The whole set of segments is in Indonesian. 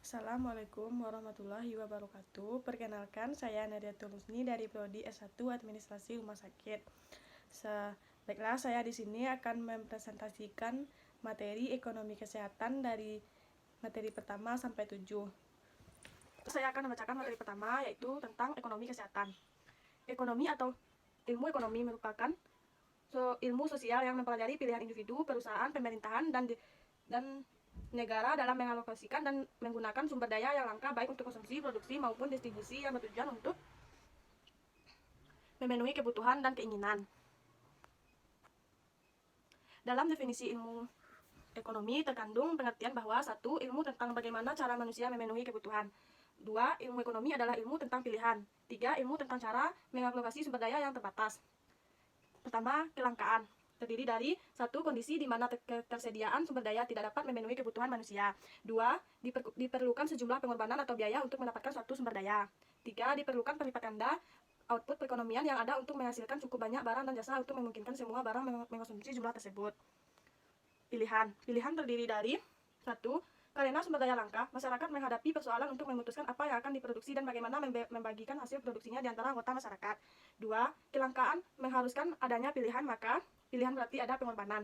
Assalamualaikum warahmatullahi wabarakatuh. Perkenalkan, saya Nadia Tulusni dari Prodi S1 Administrasi Rumah Sakit. Baiklah, saya di sini akan mempresentasikan materi ekonomi kesehatan dari materi pertama sampai 7. Saya akan membacakan materi pertama, yaitu tentang ekonomi kesehatan. Ekonomi atau ilmu ekonomi merupakan ilmu sosial yang mempelajari pilihan individu, perusahaan, pemerintahan, dan negara dalam mengalokasikan dan menggunakan sumber daya yang langka baik untuk konsumsi, produksi, maupun distribusi yang bertujuan untuk memenuhi kebutuhan dan keinginan. Dalam definisi ilmu ekonomi terkandung pengertian bahwa 1. Ilmu tentang bagaimana cara manusia memenuhi kebutuhan. 2. Ilmu ekonomi adalah ilmu tentang pilihan. 3. Ilmu tentang cara mengalokasi sumber daya yang terbatas. Pertama, kelangkaan. Terdiri dari 1. Kondisi di mana ketersediaan sumber daya tidak dapat memenuhi kebutuhan manusia. 2. Diperlukan sejumlah pengorbanan atau biaya untuk mendapatkan suatu sumber daya. 3. Diperlukan berlipat ganda output perekonomian yang ada untuk menghasilkan cukup banyak barang dan jasa untuk memungkinkan semua barang mengkonsumsi jumlah tersebut. Pilihan terdiri dari 1. Karena sumber daya langka, masyarakat menghadapi persoalan untuk memutuskan apa yang akan diproduksi dan bagaimana membagikan hasil produksinya di antara anggota masyarakat. 2. Kelangkaan mengharuskan adanya pilihan, maka pilihan berarti ada pengorbanan.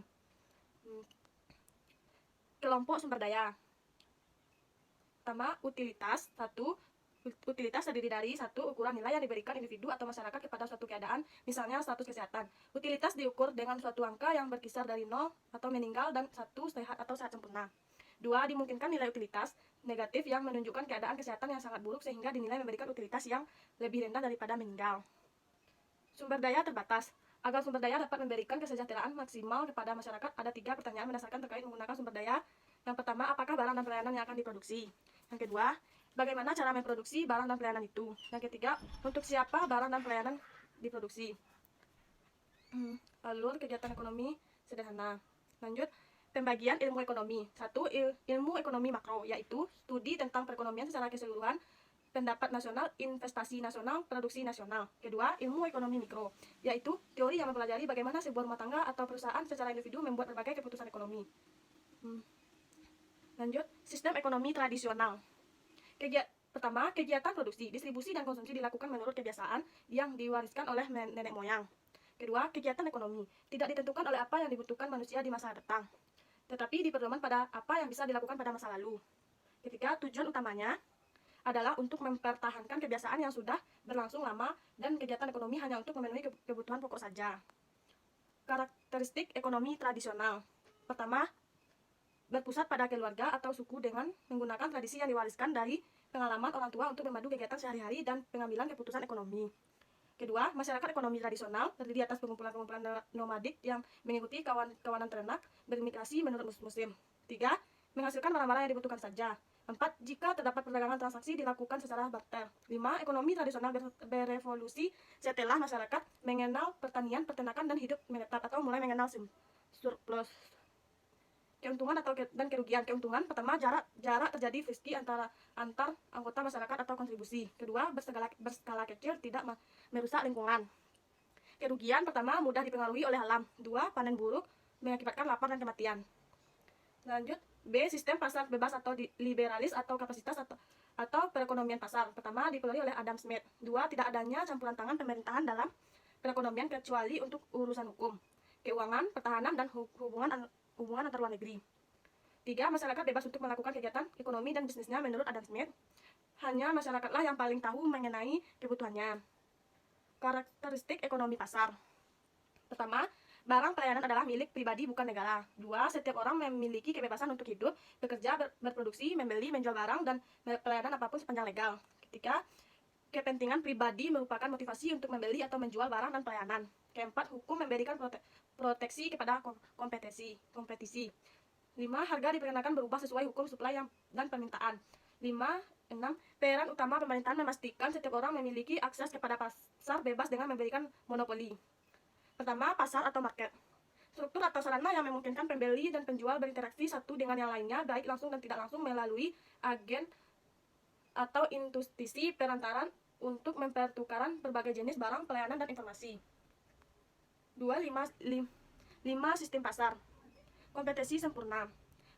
Kelompok sumber daya. Pertama, utilitas. 1. Utilitas terdiri dari 1. Ukuran nilai yang diberikan individu atau masyarakat kepada suatu keadaan, misalnya status kesehatan. Utilitas diukur dengan suatu angka yang berkisar dari 0 atau meninggal dan 1 sehat atau sehat sempurna. 2. Dimungkinkan nilai utilitas negatif yang menunjukkan keadaan kesehatan yang sangat buruk sehingga dinilai memberikan utilitas yang lebih rendah daripada meninggal. Sumber daya terbatas. Agar sumber daya dapat memberikan kesejahteraan maksimal kepada masyarakat, ada 3 pertanyaan mendasarkan terkait menggunakan sumber daya. Yang pertama, apakah barang dan pelayanan yang akan diproduksi? Yang kedua, bagaimana cara memproduksi barang dan pelayanan itu? Yang ketiga, untuk siapa barang dan pelayanan diproduksi? Alur kegiatan ekonomi sederhana. Lanjut, pembagian ilmu ekonomi. 1. Ilmu ekonomi makro, yaitu studi tentang perekonomian secara keseluruhan, pendapat nasional, investasi nasional, produksi nasional. Kedua, ilmu ekonomi mikro, yaitu teori yang mempelajari bagaimana sebuah rumah tangga atau perusahaan secara individu membuat berbagai keputusan ekonomi. Lanjut, sistem ekonomi tradisional. Pertama, kegiatan produksi, distribusi, dan konsumsi dilakukan menurut kebiasaan yang diwariskan oleh nenek moyang. Kedua, kegiatan ekonomi tidak ditentukan oleh apa yang dibutuhkan manusia di masa datang, tetapi diperdoman pada apa yang bisa dilakukan pada masa lalu. Ketiga, tujuan utamanya adalah untuk mempertahankan kebiasaan yang sudah berlangsung lama dan kegiatan ekonomi hanya untuk memenuhi kebutuhan pokok saja. Karakteristik ekonomi tradisional. Pertama, berpusat pada keluarga atau suku dengan menggunakan tradisi yang diwariskan dari pengalaman orang tua untuk memandu kegiatan sehari-hari dan pengambilan keputusan ekonomi. Kedua, masyarakat ekonomi tradisional terdiri atas pengumpulan-pengumpulan nomadik yang mengikuti kawanan ternak bermigrasi menurut musim. 3. Menghasilkan barang-barang yang dibutuhkan saja. 4. Jika terdapat perdagangan transaksi dilakukan secara barter. 5. Ekonomi tradisional berevolusi setelah masyarakat mengenal pertanian, peternakan, dan hidup menetap atau mulai mengenal surplus. Keuntungan dan kerugian. Keuntungan, pertama, jarak terjadi friksi antar anggota masyarakat atau kontribusi. Kedua, berskala kecil, tidak merusak lingkungan. Kerugian, pertama, mudah dipengaruhi oleh alam. 2. Panen buruk mengakibatkan lapar dan kematian. Lanjut, B. Sistem pasar bebas atau liberalis atau kapasitas atau perekonomian pasar. Pertama, dipelajari oleh Adam Smith. 2. Tidak adanya campuran tangan pemerintahan dalam perekonomian kecuali untuk urusan hukum, keuangan, pertahanan, dan hubungan antar luar negeri. 3. Masyarakat bebas untuk melakukan kegiatan ekonomi dan bisnisnya menurut Adam Smith. Hanya masyarakatlah yang paling tahu mengenai kebutuhannya. Karakteristik ekonomi pasar. Pertama, barang pelayanan adalah milik pribadi bukan negara. 2. Setiap orang memiliki kebebasan untuk hidup, bekerja, berproduksi, membeli, menjual barang, dan pelayanan apapun sepanjang legal. Ketiga, kepentingan pribadi merupakan motivasi untuk membeli atau menjual barang dan pelayanan. Keempat, hukum memberikan proteksi kepada kompetisi. 5. Harga diperkenakan berubah sesuai hukum suplai dan permintaan. 6. Peran utama pemerintahan memastikan setiap orang memiliki akses kepada pasar bebas dengan memberikan monopoli. Pertama, pasar atau market. Struktur atau sarana yang memungkinkan pembeli dan penjual berinteraksi satu dengan yang lainnya, baik langsung dan tidak langsung melalui agen atau institusi perantaran untuk mempertukarkan berbagai jenis barang, pelayanan, dan informasi. 2. 5. Sistem pasar. Kompetisi sempurna.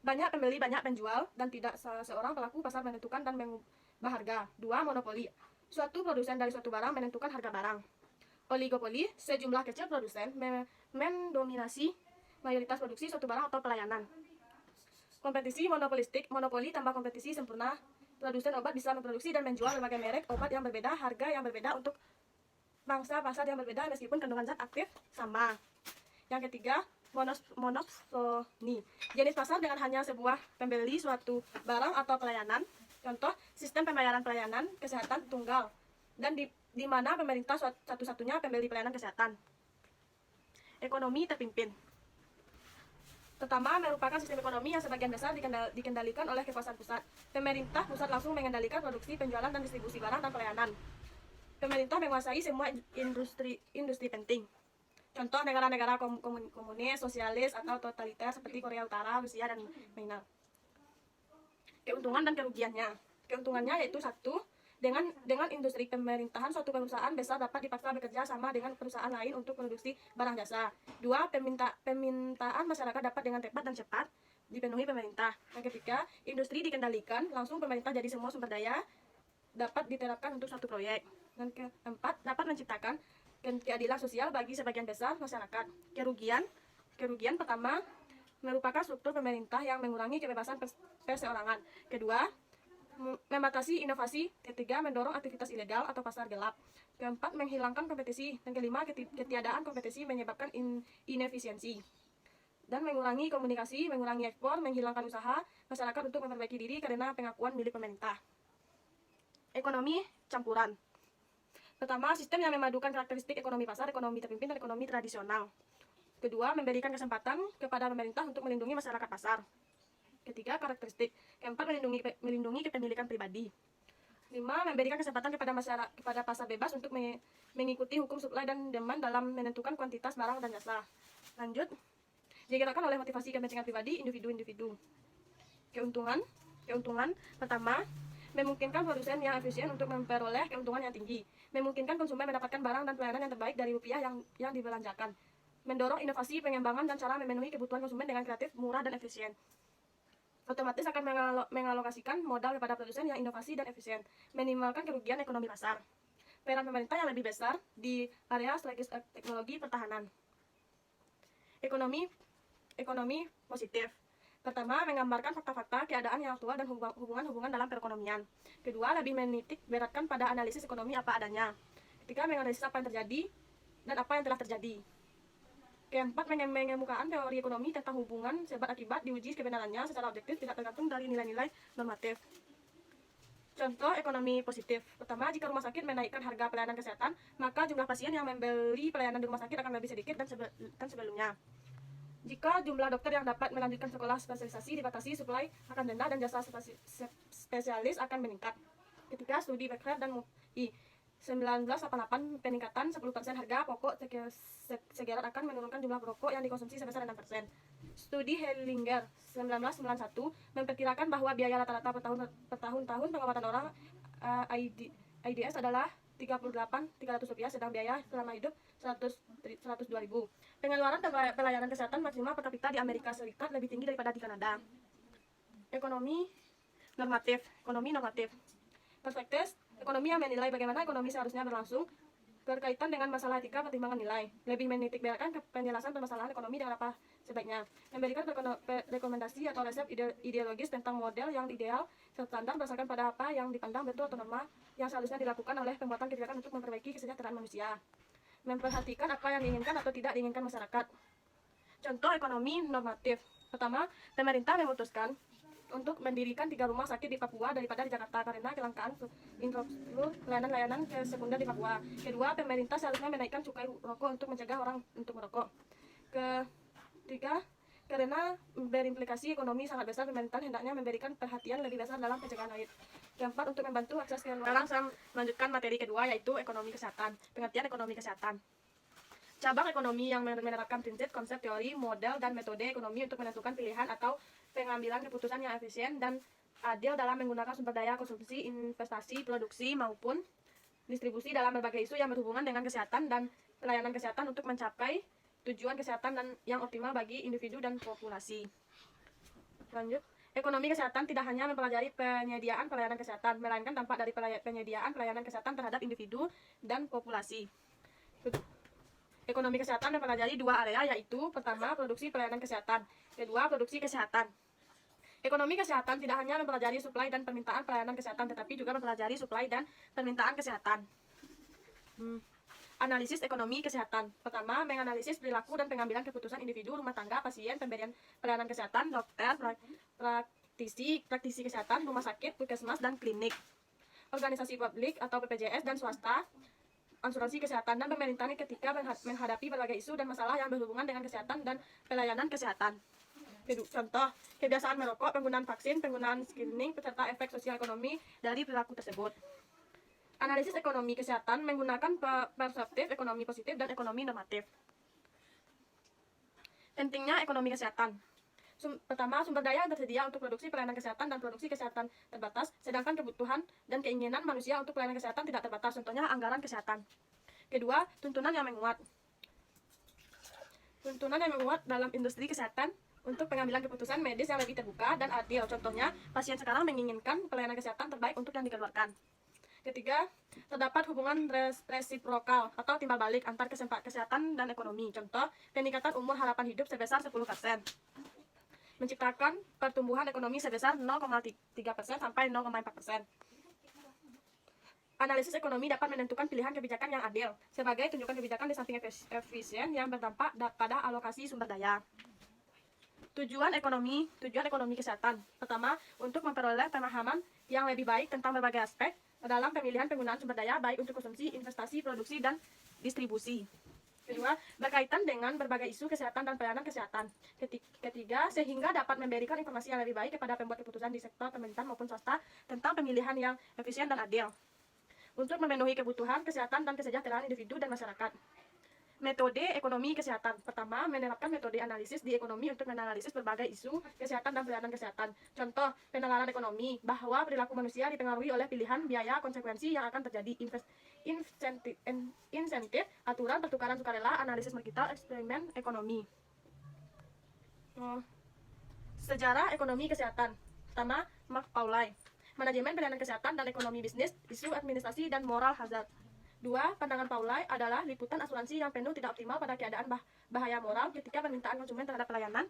Banyak pembeli, banyak penjual, dan tidak seorang pelaku pasar menentukan dan mengubah harga. 2. Monopoli. Suatu produsen dari suatu barang menentukan harga barang. Oligopoli. Sejumlah kecil produsen mendominasi mayoritas produksi suatu barang atau pelayanan. Kompetisi monopolistik. Monopoli tambah kompetisi sempurna. Produsen obat bisa memproduksi dan menjual berbagai merek obat yang berbeda, harga yang berbeda untuk bangsa pasar yang berbeda meskipun kandungan zat aktif sama. Yang ketiga, monopsoni. Jenis pasar dengan hanya sebuah pembeli suatu barang atau pelayanan. Contoh, sistem pembayaran pelayanan kesehatan tunggal, dan di mana pemerintah satu-satunya pembeli pelayanan kesehatan. Ekonomi terpimpin. Pertama, merupakan sistem ekonomi yang sebagian besar dikendalikan oleh kekuasaan pusat. Pemerintah pusat langsung mengendalikan produksi, penjualan, dan distribusi barang dan pelayanan. Pemerintah menguasai semua industri penting. Contoh negara-negara komunis, sosialis, atau totaliter seperti Korea Utara, Rusia, dan Myanmar. Keuntungan dan kerugiannya. Keuntungannya yaitu 1. Dengan industri pemerintahan, suatu perusahaan besar dapat dipaksa bekerja sama dengan perusahaan lain untuk produksi barang jasa. 2. Permintaan masyarakat dapat dengan tepat dan cepat dipenuhi pemerintah. Yang ketiga, industri dikendalikan langsung pemerintah, jadi semua sumber daya dapat diterapkan untuk suatu proyek. Dan keempat, dapat menciptakan keadilan sosial bagi sebagian besar masyarakat. Kerugian pertama, merupakan struktur pemerintah yang mengurangi kebebasan perseorangan. Kedua, membatasi inovasi. Ketiga, mendorong aktivitas ilegal atau pasar gelap. Keempat, menghilangkan kompetisi. Dan kelima, ketiadaan kompetisi menyebabkan inefisiensi dan mengurangi komunikasi, mengurangi ekspor, menghilangkan usaha masyarakat untuk memperbaiki diri karena pengakuan milik pemerintah. Ekonomi campuran. Pertama, sistem yang memadukan karakteristik ekonomi pasar, ekonomi terpimpin, dan ekonomi tradisional. Kedua, memberikan kesempatan kepada pemerintah untuk melindungi masyarakat pasar. Ketiga, karakteristik. Keempat, melindungi kepemilikan pribadi. 5. Memberikan kesempatan kepada pasar bebas untuk mengikuti hukum supply dan demand dalam menentukan kuantitas barang dan jasa. Lanjut, digerakkan oleh motivasi kepentingan pribadi individu-individu. Keuntungan pertama, memungkinkan produsen yang efisien untuk memperoleh keuntungan yang tinggi. Memungkinkan konsumen mendapatkan barang dan pelayanan yang terbaik dari rupiah yang dibelanjakan. Mendorong inovasi, pengembangan, dan cara memenuhi kebutuhan konsumen dengan kreatif, murah, dan efisien. Otomatis akan mengalokasikan modal kepada produsen yang inovasi dan efisien. Minimalkan kerugian ekonomi pasar. Peran pemerintah yang lebih besar di area strategis teknologi pertahanan. Ekonomi positif. Pertama, menggambarkan fakta-fakta keadaan yang aktual dan hubungan-hubungan dalam perekonomian. Kedua, lebih menitik beratkan pada analisis ekonomi apa adanya. Ketiga, menganalisis apa yang terjadi dan apa yang telah terjadi. Keempat, mengemukakan teori ekonomi tentang hubungan sebab akibat, diuji kebenarannya secara objektif tidak tergantung dari nilai-nilai normatif. Contoh ekonomi positif. Pertama, jika rumah sakit menaikkan harga pelayanan kesehatan, maka jumlah pasien yang membeli pelayanan di rumah sakit akan lebih sedikit dan sebelumnya. Jika jumlah dokter yang dapat melanjutkan sekolah spesialisasi dibatasi, suplai akan rendah dan jasa spesialis akan meningkat. Ketiga, studi Becker dan MUI 1988, peningkatan 10% harga pokok Segerat akan menurunkan jumlah perokok yang dikonsumsi sebesar 6%. Studi Hellinger 1991 memperkirakan bahwa biaya rata-rata per tahun pengobatan orang AIDS adalah Rp38.300, sedang biaya selama hidup Rp102.000. Pengeluaran pelayanan kesehatan maksimal per kapita di Amerika Serikat lebih tinggi daripada di Kanada. Ekonomi normatif. Perspektif ekonomi yang menilai bagaimana ekonomi seharusnya berlangsung berkaitan dengan masalah etika pertimbangan nilai. Lebih menitik beratkan ke penjelasan permasalahan ekonomi dengan apa sebaiknya. Memberikan rekomendasi atau resep ideologis tentang model yang ideal standar berdasarkan pada apa yang dipandang betul atau norma yang seharusnya dilakukan oleh pembuatan kebijakan untuk memperbaiki kesejahteraan manusia. Memperhatikan apa yang diinginkan atau tidak diinginkan masyarakat. Contoh ekonomi normatif. Pertama, pemerintah memutuskan untuk mendirikan 3 rumah sakit di Papua daripada di Jakarta karena kelangkaan infrastruktur layanan sekunder di Papua. Kedua, pemerintah seharusnya menaikkan cukai rokok untuk mencegah orang untuk merokok. Ketiga, karena berimplikasi ekonomi sangat besar, pemerintah hendaknya memberikan perhatian lebih besar dalam pencegahan AIDS. Keempat, untuk membantu akses ke luar. Sekarang saya melanjutkan materi kedua, yaitu ekonomi kesehatan. Pengertian ekonomi kesehatan. Cabang ekonomi yang menerapkan prinsip, konsep, teori, model, dan metode ekonomi untuk menentukan pilihan atau pengambilan keputusan yang efisien dan adil dalam menggunakan sumber daya konsumsi, investasi, produksi, maupun distribusi dalam berbagai isu yang berhubungan dengan kesehatan dan pelayanan kesehatan untuk mencapai tujuan kesehatan dan yang optimal bagi individu dan populasi. Lanjut. Ekonomi kesehatan tidak hanya mempelajari penyediaan pelayanan kesehatan, melainkan dampak dari penyediaan pelayanan kesehatan terhadap individu dan populasi. Ekonomi kesehatan mempelajari dua area, yaitu pertama, produksi pelayanan kesehatan, kedua, produksi kesehatan. Ekonomi kesehatan tidak hanya mempelajari suplai dan permintaan pelayanan kesehatan, tetapi juga mempelajari suplai dan permintaan kesehatan. Analisis ekonomi kesehatan. Pertama, menganalisis perilaku dan pengambilan keputusan individu, rumah tangga, pasien, pemberian pelayanan kesehatan, dokter, praktisi kesehatan, rumah sakit, puskesmas, dan klinik, organisasi publik atau BPJS dan swasta, asuransi kesehatan, dan pemerintah ketika menghadapi berbagai isu dan masalah yang berhubungan dengan kesehatan dan pelayanan kesehatan. Contoh, kebiasaan merokok, penggunaan vaksin, penggunaan screening, serta efek sosial ekonomi dari perilaku tersebut. Analisis ekonomi kesehatan menggunakan perspektif ekonomi positif dan ekonomi normatif. Pentingnya ekonomi kesehatan. Pertama, sumber daya yang tersedia untuk produksi pelayanan kesehatan dan produksi kesehatan terbatas, sedangkan kebutuhan dan keinginan manusia untuk pelayanan kesehatan tidak terbatas, contohnya anggaran kesehatan. Kedua, tuntunan yang menguat. Tuntunan yang menguat dalam industri kesehatan untuk pengambilan keputusan medis yang lebih terbuka dan adil. Contohnya, pasien sekarang menginginkan pelayanan kesehatan terbaik untuk yang dikeluarkan. Ketiga, terdapat hubungan resiprokal atau timbal balik antar kesehatan dan ekonomi. Contoh, peningkatan umur harapan hidup sebesar 10%. Menciptakan pertumbuhan ekonomi sebesar 0,3% sampai 0,4%. Analisis ekonomi dapat menentukan pilihan kebijakan yang adil sebagai tunjukan kebijakan di samping efisien yang berdampak pada alokasi sumber daya. Tujuan ekonomi kesehatan. Pertama, untuk memperoleh pemahaman yang lebih baik tentang berbagai aspek dalam pemilihan penggunaan sumber daya, baik untuk konsumsi, investasi, produksi, dan distribusi. Kedua, berkaitan dengan berbagai isu kesehatan dan pelayanan kesehatan. Ketiga, sehingga dapat memberikan informasi yang lebih baik kepada pembuat keputusan di sektor pemerintahan maupun swasta tentang pemilihan yang efisien dan adil untuk memenuhi kebutuhan kesehatan dan kesejahteraan individu dan masyarakat. Metode ekonomi kesehatan. Pertama, menerapkan metode analisis di ekonomi untuk menganalisis berbagai isu kesehatan dan pelayanan kesehatan. Contoh, penalaran ekonomi, bahwa perilaku manusia dipengaruhi oleh pilihan, biaya, konsekuensi yang akan terjadi, insentif, aturan, pertukaran sukarela, analisis marketal, eksperimen ekonomi. Sejarah ekonomi kesehatan. Pertama, Mark Paulay, manajemen pelayanan kesehatan dan ekonomi bisnis, isu administrasi dan moral hazard. Dua, pandangan Paulay adalah liputan asuransi yang penuh tidak optimal pada keadaan bahaya moral ketika permintaan konsumen terhadap pelayanan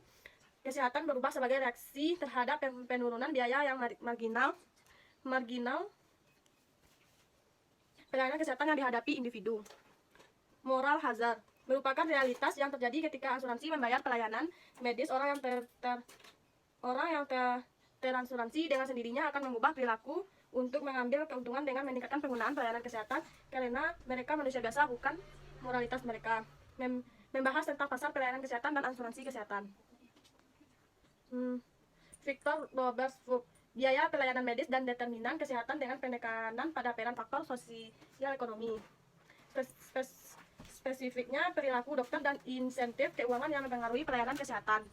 kesehatan berubah sebagai reaksi terhadap penurunan biaya yang marginal pelayanan kesehatan yang dihadapi individu. Moral hazard merupakan realitas yang terjadi ketika asuransi membayar pelayanan medis orang yang terasuransi dengan sendirinya akan mengubah perilaku untuk mengambil keuntungan dengan meningkatkan penggunaan pelayanan kesehatan karena mereka manusia biasa, bukan moralitas mereka. Membahas tentang pasar pelayanan kesehatan dan asuransi kesehatan. Victor Roberts, biaya pelayanan medis dan determinan kesehatan dengan penekanan pada peran faktor sosial ekonomi. Spesifiknya perilaku dokter dan insentif keuangan yang mempengaruhi pelayanan kesehatan.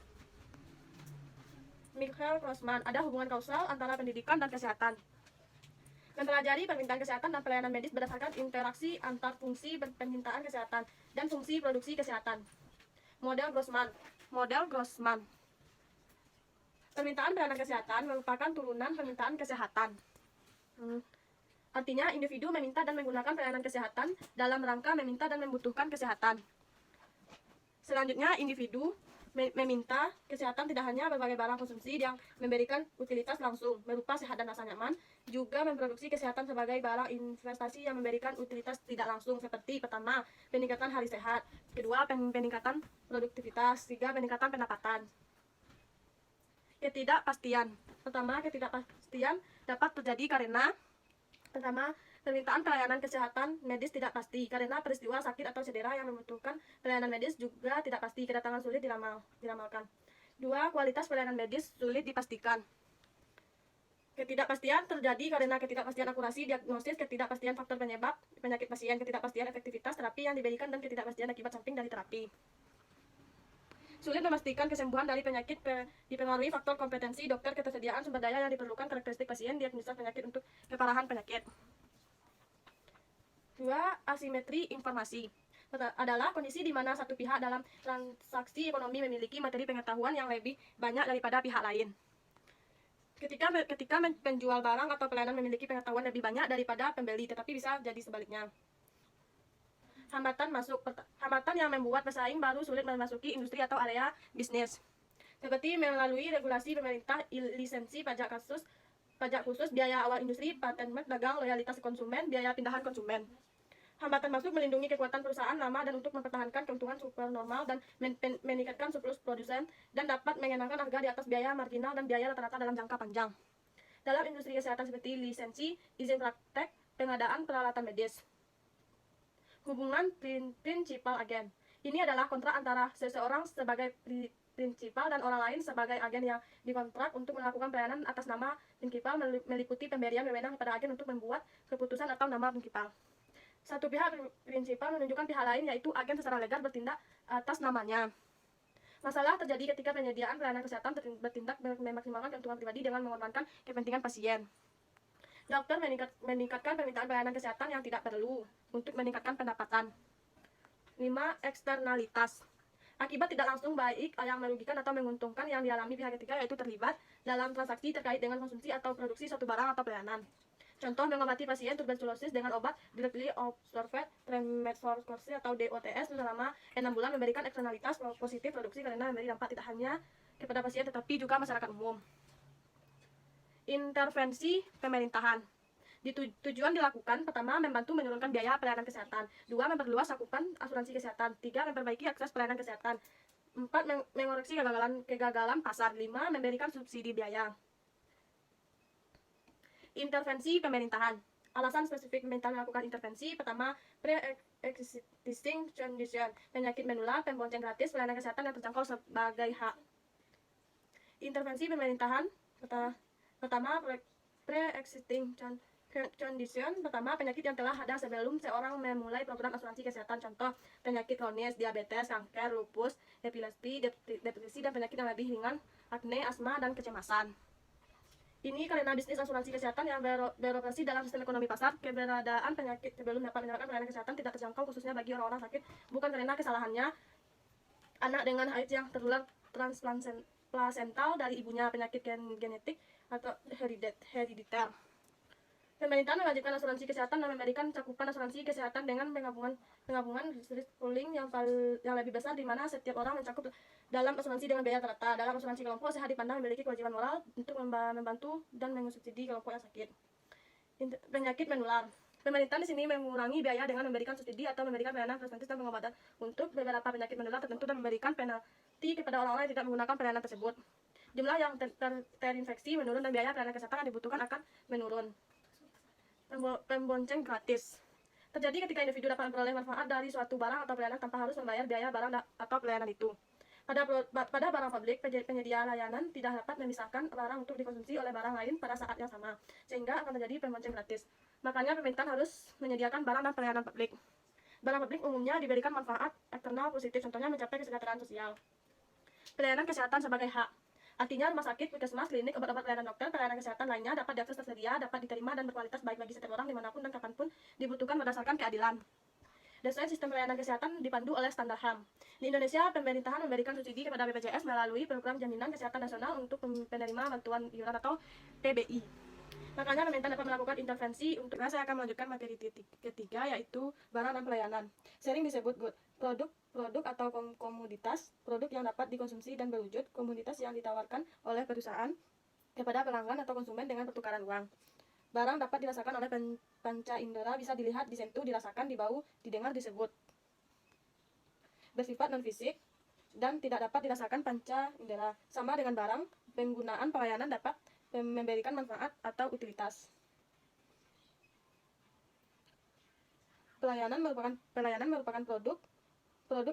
Michael Grossman, ada hubungan kausal antara pendidikan dan kesehatan. Mempelajari permintaan kesehatan dan pelayanan medis berdasarkan interaksi antar fungsi permintaan kesehatan dan fungsi produksi kesehatan. Model Grossman. Permintaan pelayanan kesehatan merupakan turunan permintaan kesehatan. Artinya, individu meminta dan menggunakan pelayanan kesehatan dalam rangka meminta dan membutuhkan kesehatan. Selanjutnya, individu meminta kesehatan tidak hanya berbagai barang konsumsi yang memberikan utilitas langsung berupa sehat dan rasa nyaman, juga memproduksi kesehatan sebagai barang investasi yang memberikan utilitas tidak langsung seperti pertama, peningkatan hari sehat, kedua, peningkatan produktivitas, tiga, peningkatan pendapatan. Ketidakpastian. Pertama, ketidakpastian dapat terjadi karena pertama, permintaan pelayanan kesehatan medis tidak pasti karena peristiwa sakit atau cedera yang membutuhkan pelayanan medis juga tidak pasti, kedatangan sulit diramalkan. Dua, kualitas pelayanan medis sulit dipastikan. Ketidakpastian terjadi karena ketidakpastian akurasi diagnosis, ketidakpastian faktor penyebab penyakit pasien, ketidakpastian efektivitas terapi yang diberikan, dan ketidakpastian akibat samping dari terapi. Sulit memastikan kesembuhan dari penyakit dipengaruhi faktor kompetensi dokter, ketersediaan sumber daya yang diperlukan, karakteristik pasien, diagnosis penyakit untuk keparahan penyakit. Dua, asimetri informasi adalah kondisi di mana satu pihak dalam transaksi ekonomi memiliki materi pengetahuan yang lebih banyak daripada pihak lain. ketika penjual barang atau pelayanan memiliki pengetahuan lebih banyak daripada pembeli, tetapi bisa jadi sebaliknya. Hambatan yang membuat pesaing baru sulit memasuki industri atau area bisnis, seperti melalui regulasi pemerintah, lisensi pajak khusus, biaya awal industri, paten dagang, loyalitas konsumen, biaya pindahan konsumen. Hambatan masuk melindungi kekuatan perusahaan lama dan untuk mempertahankan keuntungan supernormal dan meningkatkan surplus produsen, dan dapat mengenakan harga di atas biaya marginal dan biaya rata-rata dalam jangka panjang. Dalam industri kesehatan seperti lisensi, izin praktek, pengadaan peralatan medis. Hubungan prinsipal agen. Ini adalah kontrak antara seseorang sebagai prinsipal dan orang lain sebagai agen yang dikontrak untuk melakukan pelayanan atas nama prinsipal, meliputi pemberian wewenang kepada agen untuk membuat keputusan atau nama prinsipal. Satu pihak prinsipal menunjukkan pihak lain, yaitu agen, secara legal bertindak atas namanya. Masalah terjadi ketika penyediaan pelayanan kesehatan bertindak memaksimalkan keuntungan pribadi dengan mengorbankan kepentingan pasien. Dokter meningkatkan permintaan pelayanan kesehatan yang tidak perlu untuk meningkatkan pendapatan. 5. Eksternalitas. Akibat tidak langsung baik yang merugikan atau menguntungkan yang dialami pihak ketiga, yaitu terlibat dalam transaksi terkait dengan konsumsi atau produksi suatu barang atau pelayanan. Contoh, mengobati pasien tuberkulosis dengan obat directly observed tremethorelcoxib atau DOTS selama 6 bulan memberikan eksternalitas positif produksi karena memberi dampak tidak hanya kepada pasien tetapi juga masyarakat umum. Intervensi pemerintahan. Tujuan dilakukan: pertama, membantu menurunkan biaya pelayanan kesehatan. 2. Memperluas cakupan asuransi kesehatan. 3. Memperbaiki akses pelayanan kesehatan. 4. Mengoreksi kegagalan pasar. 5. Memberikan subsidi biaya. Intervensi pemerintahan. Alasan spesifik pemerintah melakukan intervensi: pertama, pre-existing condition, penyakit menular, pembonceng gratis, pelayanan kesehatan yang terjangkau sebagai hak. Intervensi pemerintahan pertama, pre-existing condition. Pertama, penyakit yang telah ada sebelum seorang memulai program asuransi kesehatan. Contoh, penyakit kronis, diabetes, kanker, lupus, epilepsi, depresi, dan penyakit yang lebih ringan, akne, asma, dan kecemasan. Ini karena bisnis asuransi kesehatan yang beroperasi dalam sistem ekonomi pasar. Keberadaan penyakit sebelum dapat mendapatkan pelayanan kesehatan tidak terjangkau, khususnya bagi orang-orang sakit, bukan karena kesalahannya. Anak dengan AIDS yang tertular transplasental dari ibunya, penyakit genetik atau herediter. Pemerintah mewajibkan asuransi kesehatan dan memberikan cakupan asuransi kesehatan dengan penggabungan risk pooling yang lebih besar, di mana setiap orang mencakup dalam asuransi dengan biaya rata. Dalam asuransi kelompok, sehat dipandang memiliki kewajiban moral untuk membantu dan mensubsidi kelompok yang sakit. Penyakit menular. Pemerintah di sini mengurangi biaya dengan memberikan subsidi atau memberikan pelayanan preventif dan pengobatan untuk beberapa penyakit menular tertentu dan memberikan penalti kepada orang-orang yang tidak menggunakan pelayanan tersebut. Jumlah yang terinfeksi menurun dan biaya pelayanan kesehatan yang dibutuhkan akan menurun. Pembonceng gratis terjadi ketika individu dapat memperoleh manfaat dari suatu barang atau pelayanan tanpa harus membayar biaya barang atau pelayanan itu. Pada barang publik, penyedia layanan tidak dapat memisahkan barang untuk dikonsumsi oleh barang lain pada saat yang sama, sehingga akan terjadi pembonceng gratis. Makanya pemerintah harus menyediakan barang dan pelayanan publik. Barang publik umumnya diberikan manfaat eksternal positif, contohnya mencapai kesejahteraan sosial. Pelayanan kesehatan sebagai hak. Artinya rumah sakit, puskesmas, klinik, obat-obat, pelayanan dokter, pelayanan kesehatan lainnya dapat diakses, tersedia, dapat diterima dan berkualitas baik bagi setiap orang dimanapun dan kapanpun dibutuhkan berdasarkan keadilan. Desain sistem pelayanan kesehatan dipandu oleh standar HAM. Di Indonesia, pemerintahan memberikan subsidi kepada BPJS melalui Program Jaminan Kesehatan Nasional untuk penerima bantuan iuran atau PBI. Makanya pemerintah dapat melakukan intervensi. Saya akan melanjutkan materi ketiga, yaitu barang dan pelayanan. Sering disebut good. Produk atau komoditas, produk yang dapat dikonsumsi dan berwujud komoditas yang ditawarkan oleh perusahaan kepada pelanggan atau konsumen dengan pertukaran uang. Barang dapat dirasakan oleh panca indera, bisa dilihat, disentuh, dirasakan, dibau, didengar, disebut. Bersifat non-fisik dan tidak dapat dirasakan panca indera. Sama dengan barang, penggunaan pelayanan dapat memberikan manfaat atau utilitas. Pelayanan merupakan produk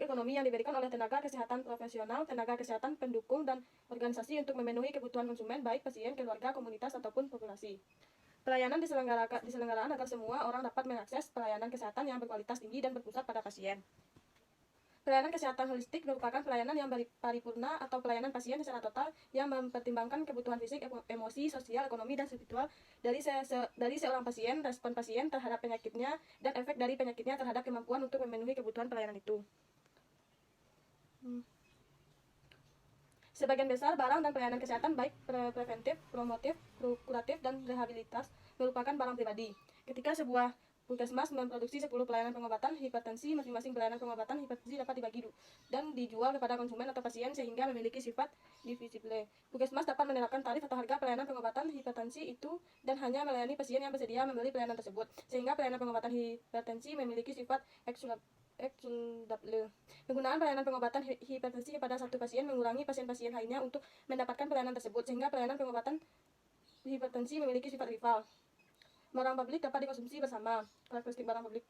ekonomi yang diberikan oleh tenaga kesehatan profesional, tenaga kesehatan pendukung, dan organisasi untuk memenuhi kebutuhan konsumen, baik pasien, keluarga, komunitas, ataupun populasi. Pelayanan diselenggarakan agar semua orang dapat mengakses pelayanan kesehatan yang berkualitas tinggi dan berpusat pada pasien. Pelayanan kesehatan holistik merupakan pelayanan yang paripurna atau pelayanan pasien secara total yang mempertimbangkan kebutuhan fisik, emosi, sosial, ekonomi, dan spiritual dari seorang pasien, respon pasien terhadap penyakitnya, dan efek dari penyakitnya terhadap kemampuan untuk memenuhi kebutuhan pelayanan itu. Sebagian besar barang dan pelayanan kesehatan baik preventif, promotif, kuratif, dan rehabilitas merupakan barang pribadi. Ketika sebuah puskesmas memproduksi 10 pelayanan pengobatan hipertensi, masing-masing pelayanan pengobatan hipertensi dapat dibagi dan dijual kepada konsumen atau pasien sehingga memiliki sifat divisible. Puskesmas dapat menerapkan tarif atau harga pelayanan pengobatan hipertensi itu dan hanya melayani pasien yang bersedia membeli pelayanan tersebut, sehingga pelayanan pengobatan hipertensi memiliki sifat excludable. Penggunaan pelayanan pengobatan hipertensi kepada satu pasien mengurangi pasien-pasien lainnya untuk mendapatkan pelayanan tersebut, sehingga pelayanan pengobatan hipertensi memiliki sifat rival. Barang publik dapat dikonsumsi bersama. Karakteristik barang publik.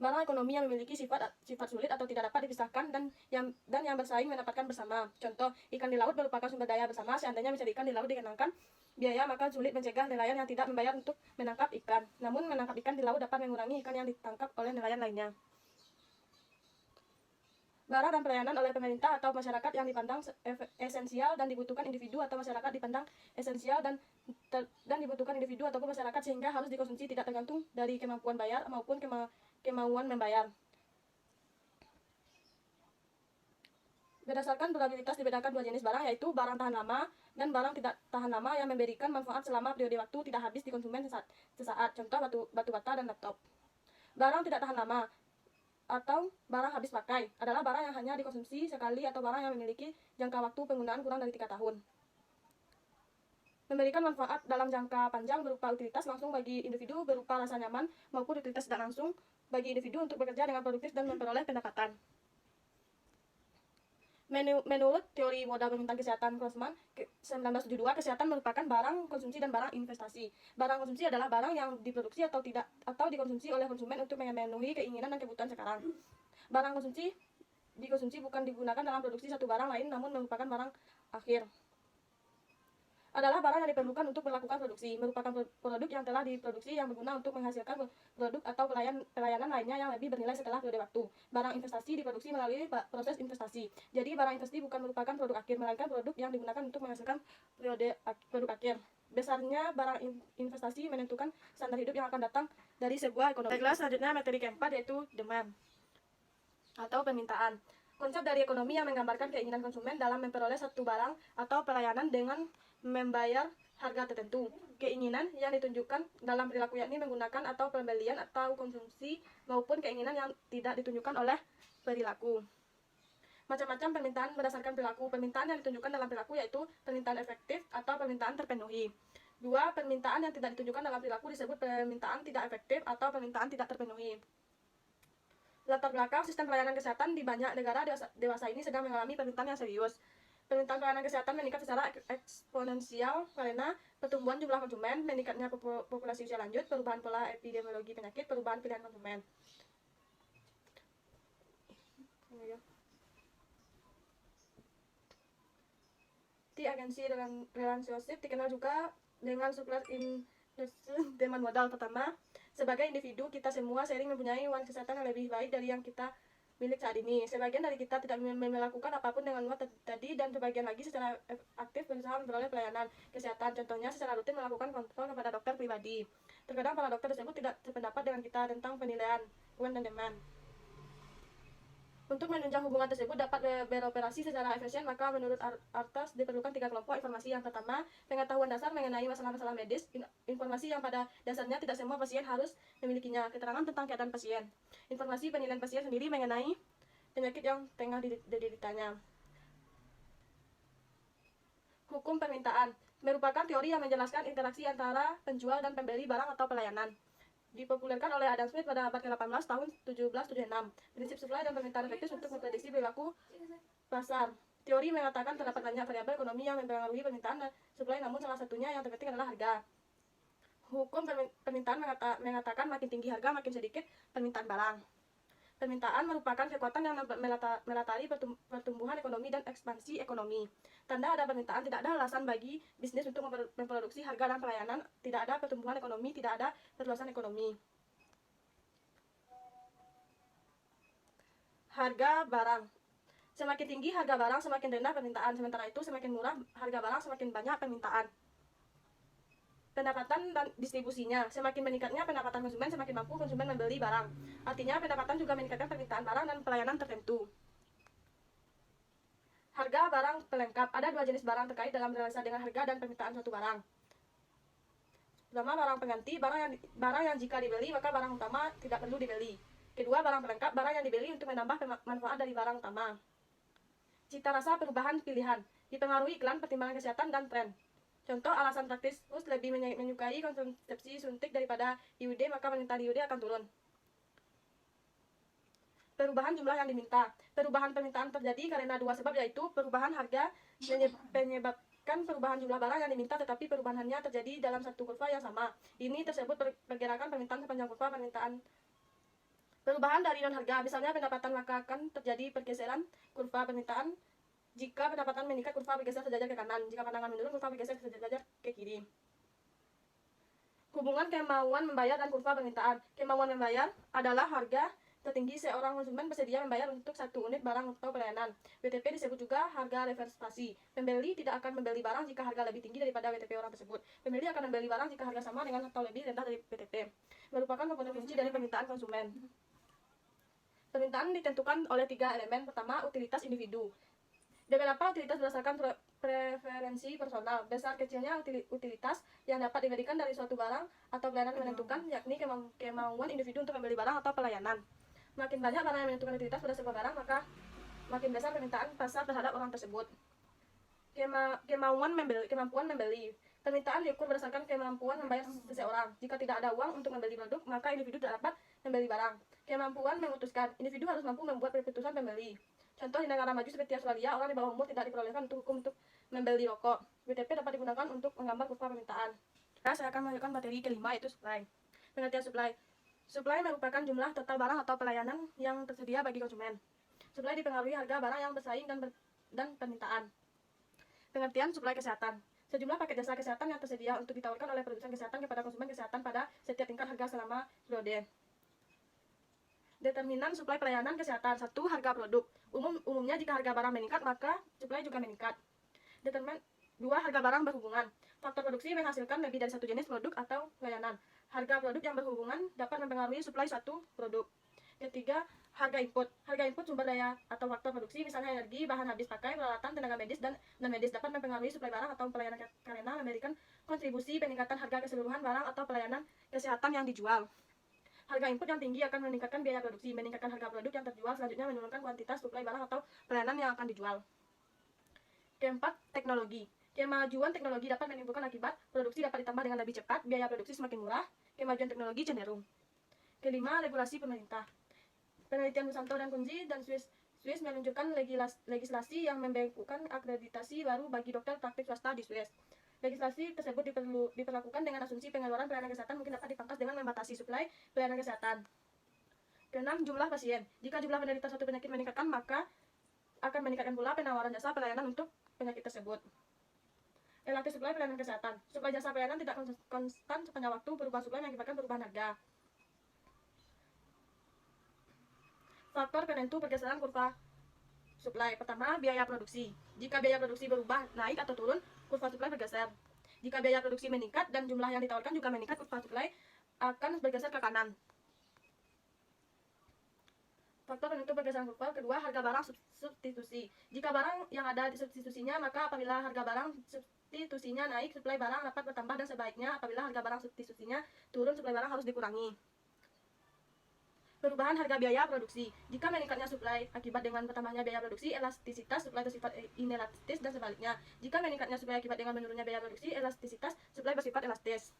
Barang ekonomi yang memiliki sifat sulit atau tidak dapat dipisahkan dan yang bersaing mendapatkan bersama. Contoh, ikan di laut merupakan sumber daya bersama. Seandainya mencari ikan di laut dikenakan biaya, maka sulit mencegah nelayan yang tidak membayar untuk menangkap ikan. Namun menangkap ikan di laut dapat mengurangi ikan yang ditangkap oleh nelayan lainnya. Barang dan pelayanan oleh pemerintah atau masyarakat yang dipandang esensial dan dibutuhkan individu atau masyarakat dipandang esensial dan dibutuhkan individu ataupun masyarakat sehingga harus dikonsumsi tidak tergantung dari kemampuan bayar maupun kemauan membayar. Berdasarkan probabilitas dibedakan dua jenis barang, yaitu barang tahan lama dan barang tidak tahan lama yang memberikan manfaat selama periode waktu tidak habis di konsumen sesaat. Contoh batu bata dan laptop. Barang tidak tahan lama atau barang habis pakai adalah barang yang hanya dikonsumsi sekali atau barang yang memiliki jangka waktu penggunaan kurang dari 3 tahun. Memberikan manfaat dalam jangka panjang berupa utilitas langsung bagi individu berupa rasa nyaman maupun utilitas tidak langsung bagi individu untuk bekerja dengan produktif dan memperoleh pendapatan. Menurut teori modal permintaan kesehatan Grossman 1972, kesehatan merupakan barang konsumsi dan barang investasi. Barang konsumsi adalah barang yang diproduksi atau dikonsumsi oleh konsumen untuk memenuhi keinginan dan kebutuhan sekarang. Barang dikonsumsi bukan digunakan dalam produksi satu barang lain, namun merupakan barang akhir. Adalah barang yang diperlukan untuk melakukan produksi, merupakan produk yang telah diproduksi yang berguna untuk menghasilkan produk atau pelayanan lainnya yang lebih bernilai setelah periode waktu. Barang investasi diproduksi melalui proses investasi. Jadi barang investasi bukan merupakan produk akhir, melainkan produk yang digunakan untuk menghasilkan produk akhir. Besarnya barang investasi menentukan standar hidup yang akan datang dari sebuah ekonomi. Baiklah, selanjutnya materi keempat yaitu demand atau permintaan. Konsep dari ekonomi yang menggambarkan keinginan konsumen dalam memperoleh satu barang atau pelayanan dengan membayar harga tertentu. Keinginan yang ditunjukkan dalam perilaku yakni menggunakan atau pembelian atau konsumsi maupun keinginan yang tidak ditunjukkan oleh perilaku. Macam-macam permintaan berdasarkan perilaku. Permintaan yang ditunjukkan dalam perilaku yaitu permintaan efektif atau permintaan terpenuhi. 2. Permintaan yang tidak ditunjukkan dalam perilaku disebut permintaan tidak efektif atau permintaan tidak terpenuhi. Latar belakang sistem pelayanan kesehatan di banyak negara dewasa ini sedang mengalami permintaan yang serius. Permintaan pelayanan kesehatan meningkat secara eksponensial karena pertumbuhan jumlah konsumen, meningkatnya populasi usia lanjut, perubahan pola epidemiologi penyakit, perubahan pilihan konsumen. Di agensi relationship dikenal juga dengan supply in demand modal. Pertama, sebagai individu kita semua sering mempunyai uang kesehatan yang lebih baik dari yang kita milik saat ini. Sebagian dari kita tidak melakukan apapun dengan uang tadi dan sebagian lagi secara aktif berusaha memperoleh pelayanan kesehatan. Contohnya secara rutin melakukan kontrol kepada dokter pribadi. Terkadang para dokter tersebut tidak sependapat dengan kita tentang penilaian want dan demand. Untuk menunjang hubungan tersebut dapat beroperasi secara efisien, maka menurut Artas diperlukan 3 kelompok informasi. Yang pertama, pengetahuan dasar mengenai masalah-masalah medis, informasi yang pada dasarnya tidak semua pasien harus memilikinya, keterangan tentang keadaan pasien, informasi penilaian pasien sendiri mengenai penyakit yang tengah dideritanya. Hukum permintaan merupakan teori yang menjelaskan interaksi antara penjual dan pembeli barang atau pelayanan. Dipopulerkan oleh Adam Smith pada abad ke-18 tahun 1776. Prinsip supply dan permintaan efektif untuk memprediksi perilaku pasar. Teori mengatakan terdapat banyak variabel ekonomi yang mempengaruhi permintaan dan supply, namun salah satunya yang terpenting adalah harga. Hukum permintaan mengatakan makin tinggi harga, makin sedikit permintaan barang. Permintaan merupakan kekuatan yang melatari pertumbuhan ekonomi dan ekspansi ekonomi. Tanda ada permintaan, tidak ada alasan bagi bisnis untuk memproduksi harga dan pelayanan. Tidak ada pertumbuhan ekonomi, tidak ada perluasan ekonomi. Harga barang. Semakin tinggi harga barang, semakin rendah permintaan. Sementara itu, semakin murah harga barang, semakin banyak permintaan. Pendapatan dan distribusinya. Semakin meningkatnya pendapatan konsumen, semakin mampu konsumen membeli barang. Artinya pendapatan juga meningkatkan permintaan barang dan pelayanan tertentu. Harga barang pelengkap. Ada dua jenis barang terkait dalam relasi dengan harga dan permintaan suatu barang. Pertama, barang pengganti, barang yang jika dibeli maka barang utama tidak perlu dibeli. Kedua, barang pelengkap, barang yang dibeli untuk menambah manfaat dari barang utama. Cita rasa perubahan pilihan dipengaruhi iklan, pertimbangan kesehatan, dan tren. Contoh alasan praktis, lebih menyukai konsumsi suntik daripada IUD, maka permintaan IUD akan turun. Perubahan jumlah yang diminta. Perubahan permintaan terjadi karena dua sebab, yaitu perubahan harga menyebabkan perubahan jumlah barang yang diminta, tetapi perubahannya terjadi dalam satu kurva yang sama. Ini tersebut pergerakan permintaan sepanjang kurva permintaan. Perubahan dari non harga, misalnya pendapatan, maka akan terjadi pergeseran kurva permintaan. Jika pendapatan meningkat, kurva bergeser sejajar ke kanan. Jika pandangan menurun, kurva bergeser sejajar ke kiri. Hubungan kemauan membayar dan kurva permintaan. Kemauan membayar adalah harga tertinggi seorang konsumen bersedia membayar untuk satu unit barang atau pelayanan. WTP disebut juga harga reservasi. Pembeli tidak akan membeli barang jika harga lebih tinggi daripada WTP orang tersebut. Pembeli akan membeli barang jika harga sama dengan atau lebih rendah dari WTP. Merupakan komponen kunci dari permintaan konsumen. Permintaan ditentukan oleh tiga elemen. Pertama, utilitas individu. Beberapa utilitas berdasarkan preferensi personal. Besar kecilnya utilitas yang dapat diberikan dari suatu barang atau pelayanan menentukan, yakni kemauan individu untuk membeli barang atau pelayanan. Makin banyak barang yang menentukan utilitas pada sebuah barang, maka makin besar permintaan pasar terhadap orang tersebut. Kemampuan membeli. Permintaan diukur berdasarkan kemampuan membayar seseorang. Jika tidak ada uang untuk membeli produk, maka individu tidak dapat membeli barang. Kemampuan memutuskan. Individu harus mampu membuat keputusan pembeli. Contoh di negara maju seperti Australia, orang di bawah umur tidak diperbolehkan untuk hukum untuk membeli rokok. WTP dapat digunakan untuk menggambar kurva permintaan. Nah, saya akan melanjutkan materi kelima, yaitu supply. Pengertian supply. Supply merupakan jumlah total barang atau pelayanan yang tersedia bagi konsumen. Supply dipengaruhi harga barang yang bersaing dan permintaan. Pengertian supply kesehatan. Sejumlah paket jasa kesehatan yang tersedia untuk ditawarkan oleh produsen kesehatan kepada konsumen kesehatan pada setiap tingkat harga selama periode. Determinan suplai pelayanan kesehatan. 1. Harga produk. Umumnya jika harga barang meningkat, maka suplai juga meningkat. 2. Harga barang berhubungan. Faktor produksi menghasilkan lebih dari satu jenis produk atau pelayanan. Harga produk yang berhubungan dapat mempengaruhi suplai suatu produk. 3. Harga input. Harga input sumber daya atau faktor produksi, misalnya energi, bahan habis pakai, peralatan, tenaga medis, dan non-medis, dapat mempengaruhi suplai barang atau pelayanan karena memberikan kontribusi peningkatan harga keseluruhan barang atau pelayanan kesehatan yang dijual. Harga input yang tinggi akan meningkatkan biaya produksi, meningkatkan harga produk yang terjual, selanjutnya menurunkan kuantitas suplai barang atau pelayanan yang akan dijual. Keempat, teknologi. Kemajuan teknologi dapat menimbulkan akibat produksi dapat ditambah dengan lebih cepat, biaya produksi semakin murah, kemajuan teknologi cenderung. Kelima, regulasi pemerintah. Penelitian Busanto dan Kunzi dan Swiss menunjukkan legislasi yang membekukan akreditasi baru bagi dokter praktik swasta di Swiss. Legislasi tersebut diperlakukan dengan asumsi pengeluaran pelayanan kesehatan mungkin dapat dipangkas dengan membatasi suplai pelayanan kesehatan. Keenam, jumlah pasien. Jika jumlah penderita suatu penyakit meningkatkan, maka akan meningkatkan pula penawaran jasa pelayanan untuk penyakit tersebut. Relatif suplai pelayanan kesehatan. Suplai jasa pelayanan tidak konstan sepanjang waktu, perubahan suplai mengakibatkan perubahan harga. Faktor penentu pergeseran kurva suplai. Pertama, biaya produksi. Jika biaya produksi berubah naik atau turun, kurva suplai bergeser. Jika biaya produksi meningkat dan jumlah yang ditawarkan juga meningkat, kurva suplai akan bergeser ke kanan. Faktor penentu pergeseran kurva kedua, harga barang substitusi. Jika barang yang ada di substitusinya, maka apabila harga barang substitusinya naik, suplai barang dapat bertambah, dan sebaiknya apabila harga barang substitusinya turun, suplai barang harus dikurangi. Perubahan harga biaya produksi. Jika meningkatnya suplai akibat dengan bertambahnya biaya produksi, elastisitas suplai bersifat inelastis, dan sebaliknya. Jika meningkatnya suplai akibat dengan menurunnya biaya produksi, elastisitas suplai bersifat elastis.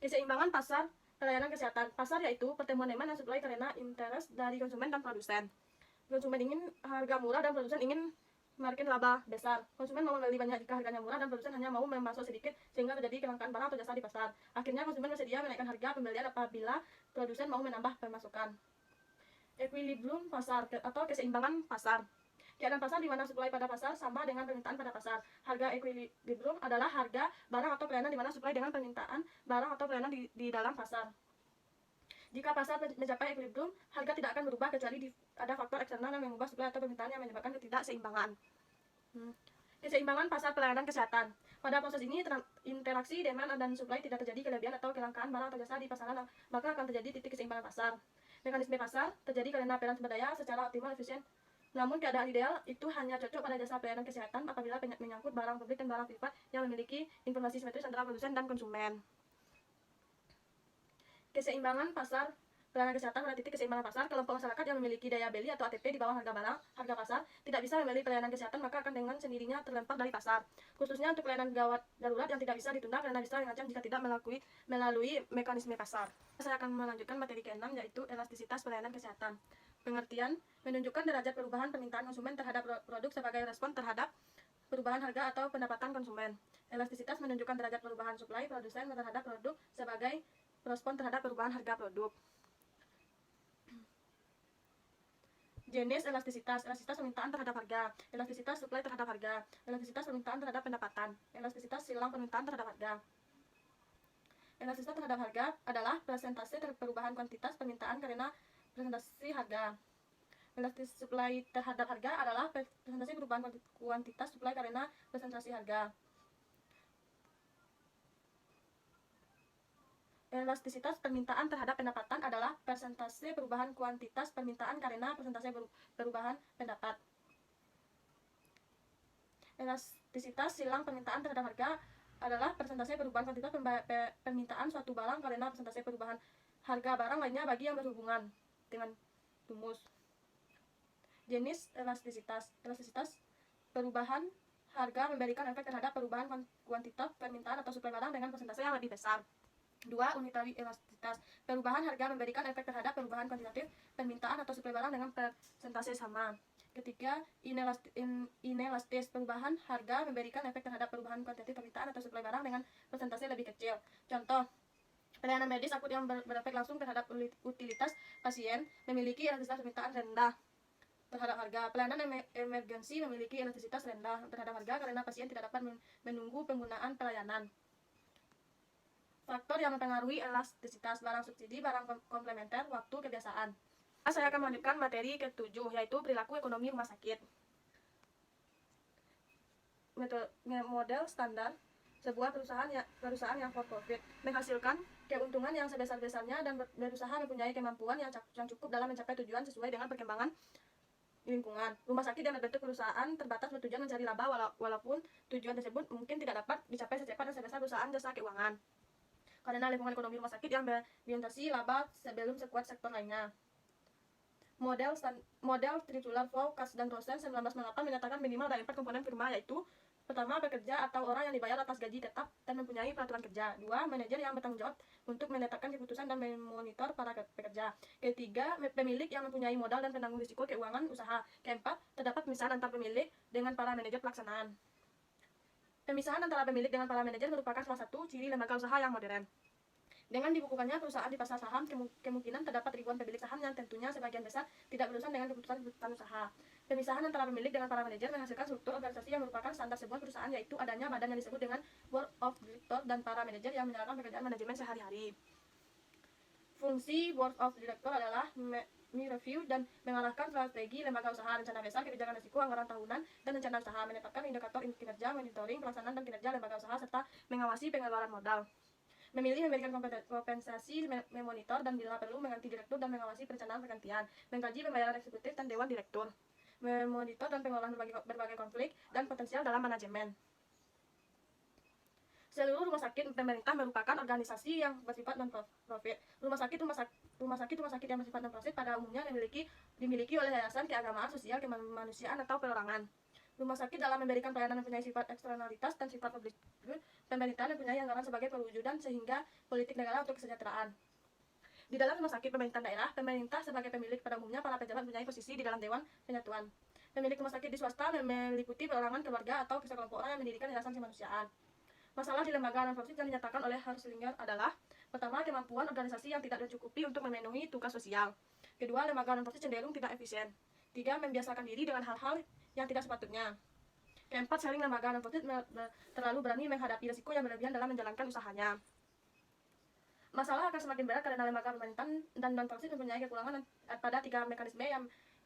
Keseimbangan pasar pelayanan kesehatan. Pasar yaitu pertemuan demand dan suplai karena interest dari konsumen dan produsen. Konsumen ingin harga murah dan produsen ingin margin laba besar. Konsumen mau membeli banyak jika harganya murah dan produsen hanya mau memasok sedikit sehingga terjadi kelangkaan barang atau jasa di pasar. Akhirnya konsumen bersedia menaikkan harga pembelian apabila produsen mau menambah pemasukan. Equilibrium pasar atau keseimbangan pasar. Keadaan pasar di mana suplai pada pasar sama dengan permintaan pada pasar. Harga equilibrium adalah harga barang atau pelayanan di mana suplai dengan permintaan barang atau pelayanan di dalam pasar. Jika pasar mencapai equilibrium, harga tidak akan berubah kecuali ada faktor eksternal yang mengubah suplai atau permintaan yang menyebabkan ketidakseimbangan. Keseimbangan pasar pelayanan kesehatan. Pada proses ini, interaksi demand dan suplai tidak terjadi kelebihan atau kelangkaan barang atau jasa di pasaran, maka akan terjadi titik keseimbangan pasar. Mekanisme pasar terjadi karena peran sumber daya secara optimal, efisien, Namun keadaan ideal itu hanya cocok pada jasa pelayanan kesehatan apabila menyangkut barang publik dan barang privat yang memiliki informasi simetris antara produsen dan konsumen. Keseimbangan pasar pelayanan kesehatan pada titik keseimbangan pasar. Kelompok masyarakat yang memiliki daya beli atau ATP di bawah harga pasar tidak bisa membeli pelayanan kesehatan, maka akan dengan sendirinya terlempar dari pasar. Khususnya untuk pelayanan gawat darurat yang tidak bisa ditunda karena bisa mengancam jika tidak melalui mekanisme pasar. Saya akan melanjutkan materi ke-6, yaitu elastisitas pelayanan kesehatan. Pengertian: menunjukkan derajat perubahan permintaan konsumen terhadap produk sebagai respon terhadap perubahan harga atau pendapatan konsumen. Elastisitas menunjukkan derajat perubahan suplai produsen terhadap produk sebagai respon terhadap perubahan harga produk. Jenis elastisitas: elastisitas permintaan terhadap harga, elastisitas suplai terhadap harga, elastisitas permintaan terhadap pendapatan, elastisitas silang permintaan terhadap harga. Elastisitas terhadap harga adalah persentase perubahan kuantitas permintaan karena presentasi harga. Elastisitas suplai terhadap harga adalah presentasi perubahan kuantitas suplai karena presentasi harga. Elastisitas permintaan terhadap pendapatan adalah persentase perubahan kuantitas permintaan karena persentase perubahan pendapat. Elastisitas silang permintaan terhadap harga adalah persentase perubahan kuantitas permintaan suatu barang karena persentase perubahan harga barang lainnya bagi yang berhubungan dengan rumus. Jenis elastisitas: elastisitas perubahan harga memberikan efek terhadap perubahan kuantitas permintaan atau suplai barang dengan persentase yang lebih besar. 2. Unitary elastisitas: perubahan harga memberikan efek terhadap perubahan kuantitatif permintaan atau suplai barang dengan persentase sama. Ketiga, inelastis: perubahan harga memberikan efek terhadap perubahan kuantitatif permintaan atau suplai barang dengan persentase lebih kecil. Contoh: pelayanan medis akut yang berefek langsung terhadap utilitas pasien memiliki elastisitas permintaan rendah terhadap harga. Pelayanan emergensi memiliki elastisitas rendah terhadap harga karena pasien tidak dapat menunggu penggunaan pelayanan. Faktor yang mempengaruhi elastisitas: barang subsidi, barang komplementer, waktu, kebiasaan. Saya akan melanjutkan materi ke-7, yaitu perilaku ekonomi rumah sakit. Model standar sebuah perusahaan yang for profit menghasilkan keuntungan yang sebesar-besarnya dan berusaha mempunyai kemampuan yang cukup dalam mencapai tujuan sesuai dengan perkembangan lingkungan. Rumah sakit yang berbentuk perusahaan terbatas bertujuan mencari laba, walaupun tujuan tersebut mungkin tidak dapat dicapai secepat dan sebesar perusahaan jasa keuangan, karena lingkungan ekonomi rumah sakit yang berorientasi laba sebelum sekuat sektor lainnya. Model Titular Flow Kas dan Rosen 1998 menyatakan minimal ada 4 komponen firma, yaitu: pertama, pekerja atau orang yang dibayar atas gaji tetap dan mempunyai peraturan kerja. 2. Manajer yang bertanggung jawab untuk menetapkan keputusan dan memonitor para pekerja. Ketiga, pemilik yang mempunyai modal dan penanggung risiko keuangan usaha. Keempat, terdapat pemisahan antar pemilik dengan para manajer pelaksanaan. Pemisahan antara pemilik dengan para manajer merupakan salah satu ciri lembaga usaha yang modern. Dengan dibukukannya perusahaan di pasar saham, kemungkinan terdapat ribuan pemilik saham yang tentunya sebagian besar tidak berurusan dengan keputusan usaha. Pemisahan antara pemilik dengan para manajer menghasilkan struktur organisasi yang merupakan standar sebuah perusahaan, yaitu adanya badan yang disebut dengan Board of Directors dan para manajer yang menjalankan pekerjaan manajemen sehari-hari. Fungsi Board of Directors adalah mereview dan mengarahkan strategi lembaga usaha, rencana besar, kebijakan risiko, anggaran tahunan, dan rencana usaha, menetapkan indikator kinerja, monitoring pelaksanaan dan kinerja lembaga usaha, serta mengawasi pengeluaran modal. Memilih, memberikan kompensasi, memonitor, dan bila perlu mengganti direktur dan mengawasi perencanaan pergantian, mengkaji pembayaran eksekutif dan dewan direktur, memonitor dan pengelolaan berbagai konflik dan potensial dalam manajemen. Seluruh rumah sakit pemerintah merupakan organisasi yang bersifat non-profit. Rumah sakit yang bersifat non-profit pada umumnya dimiliki oleh yayasan, keagamaan, sosial, kemanusiaan, atau perorangan. Rumah sakit dalam memberikan pelayanan mempunyai sifat eksternalitas dan sifat publik. Pemerintahan mempunyai anggaran sebagai perwujudan sehingga politik negara untuk kesejahteraan. Di dalam rumah sakit pemerintahan daerah, pemerintah sebagai pemilik pada umumnya, para pejabat mempunyai posisi di dalam Dewan Penyatuan. Pemilik rumah sakit di swasta meliputi perorangan, keluarga, atau sekelompok orang yang mendirikan yayasan kemanusiaan. Masalah di lembaga non-profit yang dinyatakan oleh Harslinger adalah: pertama, kemampuan organisasi yang tidak mencukupi untuk memenuhi tugas sosial. Kedua, lembaga non-profit cenderung tidak efisien. 3. Membiasakan diri dengan hal-hal yang tidak sepatutnya. Keempat, sering lembaga non-profit terlalu berani menghadapi risiko yang berlebihan dalam menjalankan usahanya. Masalah akan semakin berat karena lembaga pemerintahan dan non-profit mempunyai kekurangan pada 3 mekanisme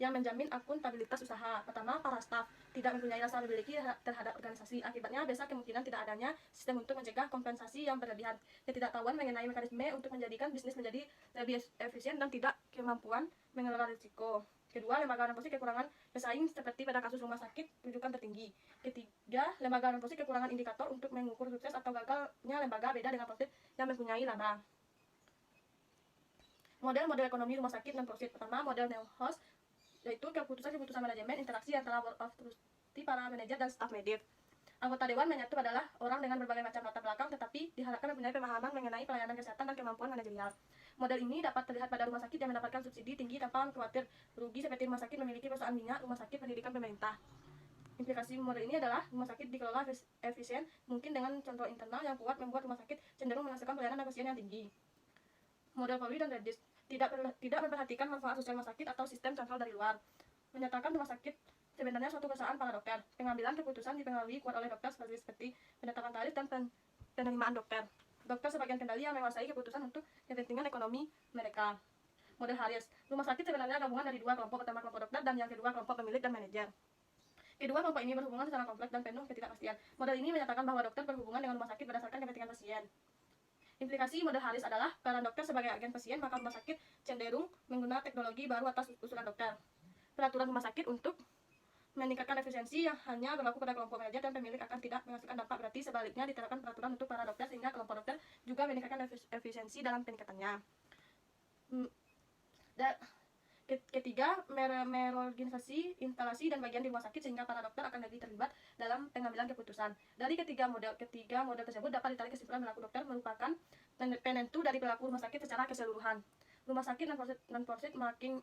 yang menjamin akuntabilitas usaha. Pertama, para staf tidak mempunyai rasa memiliki terhadap organisasi. Akibatnya, besar kemungkinan tidak adanya sistem untuk mencegah kompensasi yang berlebihan. Ketidaktahuan mengenai mekanisme untuk menjadikan bisnis menjadi lebih efisien dan tidak kemampuan mengelola risiko. Kedua, lembaga non-profit kekurangan pesaing seperti pada kasus rumah sakit rujukan tertinggi. Ketiga, lembaga non-profit kekurangan indikator untuk mengukur sukses atau gagalnya lembaga beda dengan profit yang mempunyai laba. Model ekonomi rumah sakit non-profit. Pertama, model neo-host, yaitu keputusan manajemen interaksi antara board of trustee, para manajer dan staf medis. Anggota dewan menyatu adalah orang dengan berbagai macam latar belakang tetapi diharapkan mempunyai pemahaman mengenai pelayanan kesehatan dan kemampuan manajerial. Model ini dapat terlihat pada rumah sakit yang mendapatkan subsidi tinggi tanpa khawatir rugi seperti rumah sakit memiliki perusahaan minyak, rumah sakit pendidikan pemerintah. Implikasi model ini adalah rumah sakit dikelola efisien mungkin dengan control internal yang kuat membuat rumah sakit cenderung menghasilkan pelayanan efisien yang tinggi. Model Pauli dan Redis tidak memperhatikan manfaat sosial rumah sakit atau sistem sentral dari luar. Menyatakan rumah sakit sebenarnya suatu perusahaan para dokter. Pengambilan keputusan dipengaruhi kuat oleh dokter seperti penetapan tarif dan penerimaan dokter. Dokter sebagian kendali yang menguasai keputusan untuk kepentingan ekonomi mereka. Model Harris. Rumah sakit sebenarnya gabungan dari dua kelompok, pertama kelompok dokter dan yang kedua kelompok pemilik dan manajer. Kedua kelompok ini berhubungan secara kompleks dan penuh ketidakpastian. Model ini menyatakan bahwa dokter berhubungan dengan rumah sakit berdasarkan kepentingan pasien. Implikasi model Harris adalah peran dokter sebagai agen pasien, maka rumah sakit cenderung menggunakan teknologi baru atas usulan dokter. Peraturan rumah sakit untuk meningkatkan efisiensi yang hanya berlaku pada kelompok manajer dan pemilik akan tidak menghasilkan dampak berarti sebaliknya diterapkan peraturan untuk para dokter sehingga kelompok dokter juga meningkatkan efisiensi dalam peningkatannya. Ketiga, merorganisasi instalasi dan bagian di rumah sakit sehingga para dokter akan lebih terlibat dalam pengambilan keputusan. Dari ketiga model tersebut dapat ditarik kesimpulan perilaku dokter merupakan penentu dari perilaku rumah sakit secara keseluruhan. Rumah sakit non-profit makin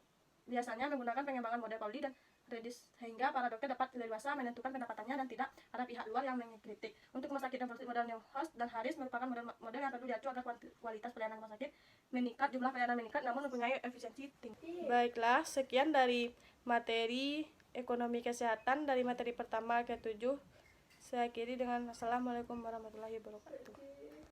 biasanya menggunakan pengembangan model Pauli dan Redis sehingga para dokter dapat leluasa menentukan pendapatannya dan tidak ada pihak luar yang mengkritik. Untuk rumah sakit non-profit model neo-host dan Harris merupakan model yang perlu diacu agar kualitas pelayanan rumah sakit meningkat, jumlah pelayanan meningkat namun mempunyai efisiensi tinggi. Baiklah, sekian dari materi ekonomi kesehatan dari materi pertama ke 7. Saya akhiri dengan assalamualaikum warahmatullahi wabarakatuh.